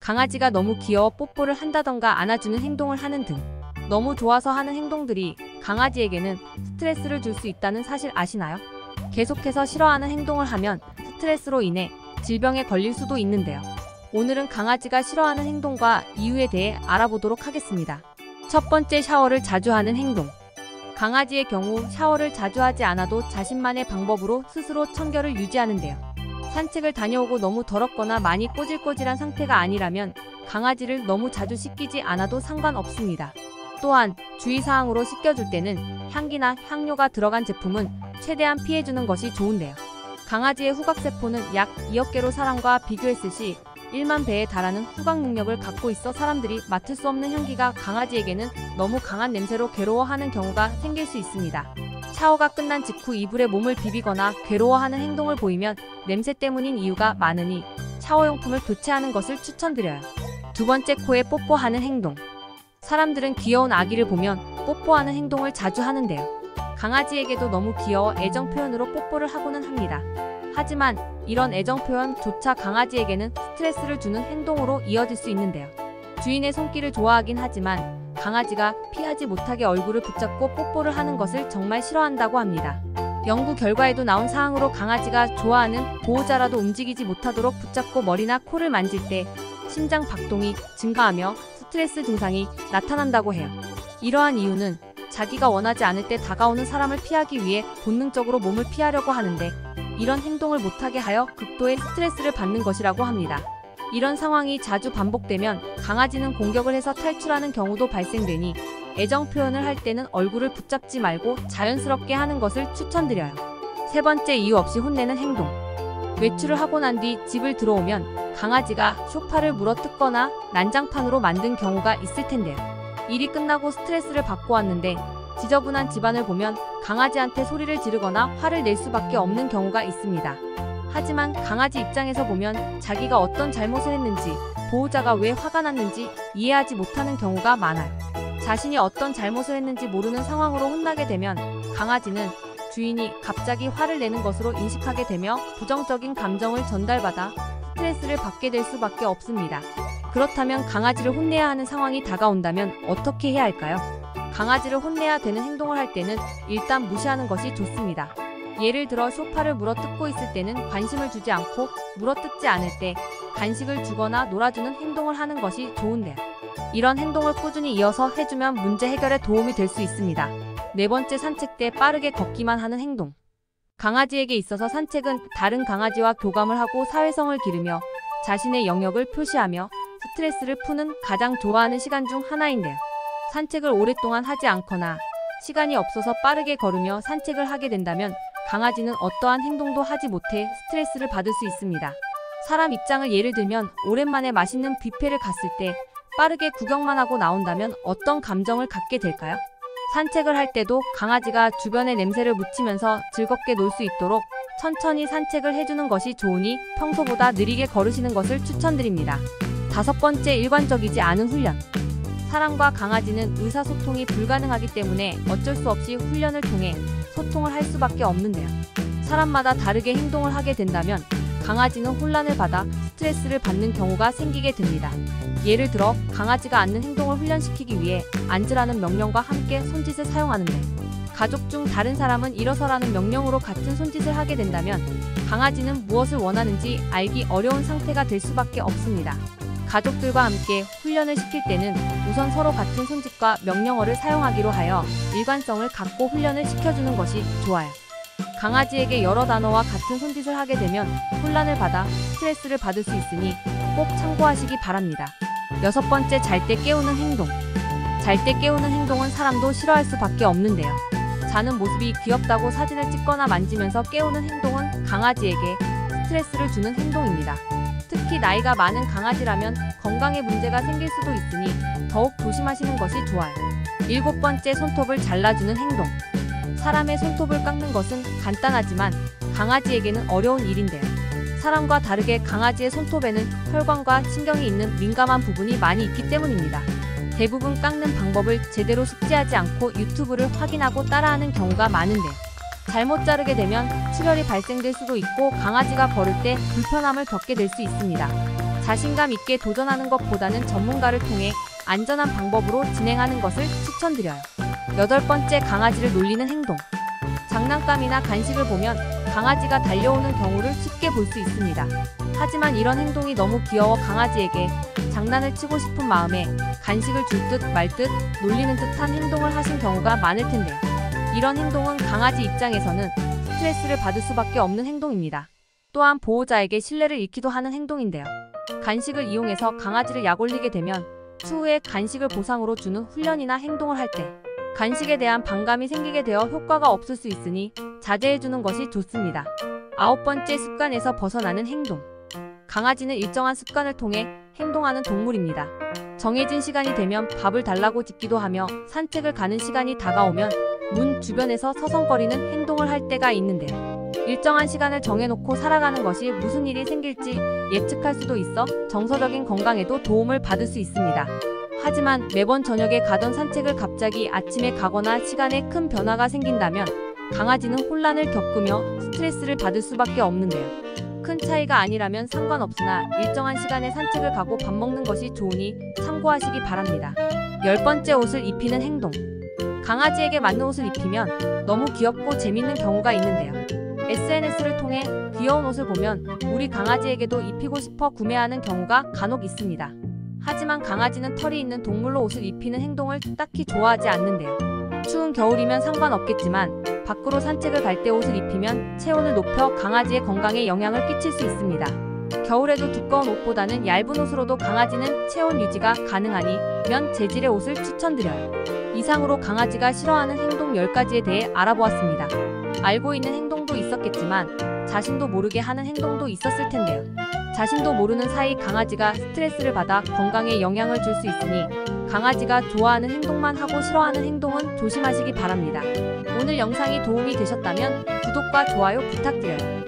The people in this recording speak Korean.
강아지가 너무 귀여워 뽀뽀를 한다던가 안아주는 행동을 하는 등 너무 좋아서 하는 행동들이 강아지에게는 스트레스를 줄 수 있다는 사실 아시나요? 계속해서 싫어하는 행동을 하면 스트레스로 인해 질병에 걸릴 수도 있는데요. 오늘은 강아지가 싫어하는 행동과 이유에 대해 알아보도록 하겠습니다. 첫 번째, 샤워를 자주 하는 행동. 강아지의 경우 샤워를 자주 하지 않아도 자신만의 방법으로 스스로 청결을 유지하는데요. 산책을 다녀오고 너무 더럽거나 많이 꼬질꼬질한 상태가 아니라면 강아지를 너무 자주 씻기지 않아도 상관없습니다. 또한 주의사항으로 씻겨줄 때는 향기나 향료가 들어간 제품은 최대한 피해주는 것이 좋은데요. 강아지의 후각세포는 약 2억 개로 사람과 비교했을 시 1만 배에 달하는 후각 능력을 갖고 있어 사람들이 맡을 수 없는 향기가 강아지에게는 너무 강한 냄새로 괴로워하는 경우가 생길 수 있습니다. 샤워가 끝난 직후 이불에 몸을 비비거나 괴로워하는 행동을 보이면 냄새 때문인 이유가 많으니 샤워용품을 교체하는 것을 추천드려요. 두 번째, 코에 뽀뽀하는 행동. 사람들은 귀여운 아기를 보면 뽀뽀하는 행동을 자주 하는데요. 강아지에게도 너무 귀여워 애정 표현으로 뽀뽀를 하고는 합니다. 하지만 이런 애정 표현조차 강아지에게는 스트레스를 주는 행동으로 이어질 수 있는데요. 주인의 손길을 좋아하긴 하지만 강아지가 피하지 못하게 얼굴을 붙잡고 뽀뽀를 하는 것을 정말 싫어한다고 합니다. 연구 결과에도 나온 사항으로 강아지가 좋아하는 보호자라도 움직이지 못하도록 붙잡고 머리나 코를 만질 때 심장 박동이 증가하며 스트레스 증상이 나타난다고 해요. 이러한 이유는 자기가 원하지 않을 때 다가오는 사람을 피하기 위해 본능적으로 몸을 피하려고 하는데 이런 행동을 못하게 하여 극도의 스트레스를 받는 것이라고 합니다. 이런 상황이 자주 반복되면 강아지는 공격을 해서 탈출하는 경우도 발생되니 애정 표현을 할 때는 얼굴을 붙잡지 말고 자연스럽게 하는 것을 추천드려요. 세 번째, 이유 없이 혼내는 행동. 외출을 하고 난 뒤 집을 들어오면 강아지가 소파를 물어뜯거나 난장판으로 만든 경우가 있을 텐데요. 일이 끝나고 스트레스를 받고 왔는데 지저분한 집안을 보면 강아지한테 소리를 지르거나 화를 낼 수밖에 없는 경우가 있습니다. 하지만 강아지 입장에서 보면 자기가 어떤 잘못을 했는지, 보호자가 왜 화가 났는지 이해하지 못하는 경우가 많아요. 자신이 어떤 잘못을 했는지 모르는 상황으로 혼나게 되면 강아지는 주인이 갑자기 화를 내는 것으로 인식하게 되며 부정적인 감정을 전달받아 스트레스를 받게 될 수밖에 없습니다. 그렇다면 강아지를 혼내야 하는 상황이 다가온다면 어떻게 해야 할까요? 강아지를 혼내야 되는 행동을 할 때는 일단 무시하는 것이 좋습니다. 예를 들어 소파를 물어뜯고 있을 때는 관심을 주지 않고 물어뜯지 않을 때 간식을 주거나 놀아주는 행동을 하는 것이 좋은데요. 이런 행동을 꾸준히 이어서 해주면 문제 해결에 도움이 될 수 있습니다. 네 번째, 산책 때 빠르게 걷기만 하는 행동. 강아지에게 있어서 산책은 다른 강아지와 교감을 하고 사회성을 기르며 자신의 영역을 표시하며 스트레스를 푸는 가장 좋아하는 시간 중 하나인데요. 산책을 오랫동안 하지 않거나 시간이 없어서 빠르게 걸으며 산책을 하게 된다면 강아지는 어떠한 행동도 하지 못해 스트레스를 받을 수 있습니다. 사람 입장을 예를 들면 오랜만에 맛있는 뷔페를 갔을 때 빠르게 구경만 하고 나온다면 어떤 감정을 갖게 될까요? 산책을 할 때도 강아지가 주변에 냄새를 묻히면서 즐겁게 놀 수 있도록 천천히 산책을 해주는 것이 좋으니 평소보다 느리게 걸으시는 것을 추천드립니다. 다섯 번째, 일관적이지 않은 훈련. 사람과 강아지는 의사소통이 불가능하기 때문에 어쩔 수 없이 훈련을 통해 소통을 할 수밖에 없는데요. 사람마다 다르게 행동을 하게 된다면 강아지는 혼란을 받아 스트레스를 받는 경우가 생기게 됩니다. 예를 들어 강아지가 앉는 행동을 훈련시키기 위해 앉으라는 명령과 함께 손짓을 사용하는데 가족 중 다른 사람은 일어서라는 명령으로 같은 손짓을 하게 된다면 강아지는 무엇을 원하는지 알기 어려운 상태가 될 수밖에 없습니다. 가족들과 함께 훈련을 시킬 때는 우선 서로 같은 손짓과 명령어를 사용하기로 하여 일관성을 갖고 훈련을 시켜주는 것이 좋아요. 강아지에게 여러 단어와 같은 손짓을 하게 되면 혼란을 받아 스트레스를 받을 수 있으니 꼭 참고하시기 바랍니다. 여섯 번째, 잘 때 깨우는 행동. 잘 때 깨우는 행동은 사람도 싫어할 수밖에 없는데요. 자는 모습이 귀엽다고 사진을 찍거나 만지면서 깨우는 행동은 강아지에게 스트레스를 주는 행동입니다. 특히 나이가 많은 강아지라면 건강에 문제가 생길 수도 있으니 더욱 조심하시는 것이 좋아요. 일곱 번째, 손톱을 잘라주는 행동. 사람의 손톱을 깎는 것은 간단하지만 강아지에게는 어려운 일인데요. 사람과 다르게 강아지의 손톱에는 혈관과 신경이 있는 민감한 부분이 많이 있기 때문입니다. 대부분 깎는 방법을 제대로 숙지하지 않고 유튜브를 확인하고 따라하는 경우가 많은데요. 잘못 자르게 되면 출혈이 발생될 수도 있고 강아지가 걸을 때 불편함을 겪게 될 수 있습니다. 자신감 있게 도전하는 것보다는 전문가를 통해 안전한 방법으로 진행하는 것을 추천드려요. 8번째, 강아지를 놀리는 행동. 장난감이나 간식을 보면 강아지가 달려오는 경우를 쉽게 볼 수 있습니다. 하지만 이런 행동이 너무 귀여워 강아지에게 장난을 치고 싶은 마음에 간식을 줄 듯 말 듯 놀리는 듯한 행동을 하신 경우가 많을 텐데요. 이런 행동은 강아지 입장에서는 스트레스를 받을 수밖에 없는 행동입니다. 또한 보호자에게 신뢰를 잃기도 하는 행동인데요. 간식을 이용해서 강아지를 약올리게 되면 추후에 간식을 보상으로 주는 훈련이나 행동을 할 때 간식에 대한 반감이 생기게 되어 효과가 없을 수 있으니 자제해주는 것이 좋습니다. 9번째, 습관에서 벗어나는 행동. 강아지는 일정한 습관을 통해 행동하는 동물입니다. 정해진 시간이 되면 밥을 달라고 짖기도 하며 산책을 가는 시간이 다가오면 문 주변에서 서성거리는 행동을 할 때가 있는데요. 일정한 시간을 정해놓고 살아가는 것이 무슨 일이 생길지 예측할 수도 있어 정서적인 건강에도 도움을 받을 수 있습니다. 하지만 매번 저녁에 가던 산책을 갑자기 아침에 가거나 시간에 큰 변화가 생긴다면 강아지는 혼란을 겪으며 스트레스를 받을 수밖에 없는데요. 큰 차이가 아니라면 상관없으나 일정한 시간에 산책을 가고 밥 먹는 것이 좋으니 참고하시기 바랍니다. 10번째, 옷을 입히는 행동. 강아지에게 맞는 옷을 입히면 너무 귀엽고 재밌는 경우가 있는데요. SNS를 통해 귀여운 옷을 보면 우리 강아지에게도 입히고 싶어 구매하는 경우가 간혹 있습니다. 하지만 강아지는 털이 있는 동물로 옷을 입히는 행동을 딱히 좋아하지 않는데요. 추운 겨울이면 상관없겠지만 밖으로 산책을 갈 때 옷을 입히면 체온을 높여 강아지의 건강에 영향을 끼칠 수 있습니다. 겨울에도 두꺼운 옷보다는 얇은 옷으로도 강아지는 체온 유지가 가능하니 면 재질의 옷을 추천드려요. 이상으로 강아지가 싫어하는 행동 10가지에 대해 알아보았습니다. 알고 있는 행동도 있었겠지만 자신도 모르게 하는 행동도 있었을 텐데요. 자신도 모르는 사이 강아지가 스트레스를 받아 건강에 영향을 줄 수 있으니 강아지가 좋아하는 행동만 하고 싫어하는 행동은 조심하시기 바랍니다. 오늘 영상이 도움이 되셨다면 구독과 좋아요 부탁드려요.